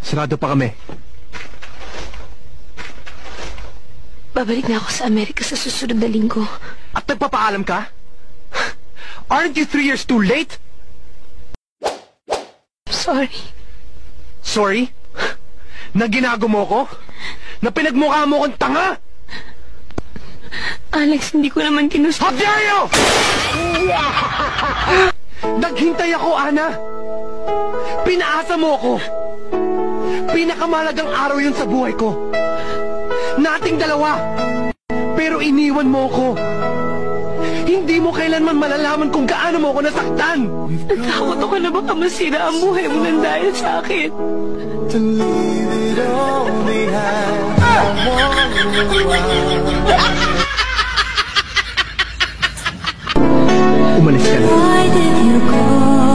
Sarado pa kami. Babalik na ako sa Amerika sa susunod na linggo. At nagpapaalam ka? Aren't you 3 years too late? Sorry. Sorry? Na ginago mo ko? Na pinagmukha mo kong tanga? Alex, hindi ko naman ginusto. How dare you! Naghintay ako, Ana. Pinaasa mo ako. Pinakamalagang araw yun sa buhay ko. Nating dalawa. Pero iniwan mo ako. Hindi mo kailanman malalaman kung gaano mo ako nasaktan. Natakot ako na baka masira ang buhay mo nang dahil sa akin. To leave it all behind. I Umalis ka na. Why did you go?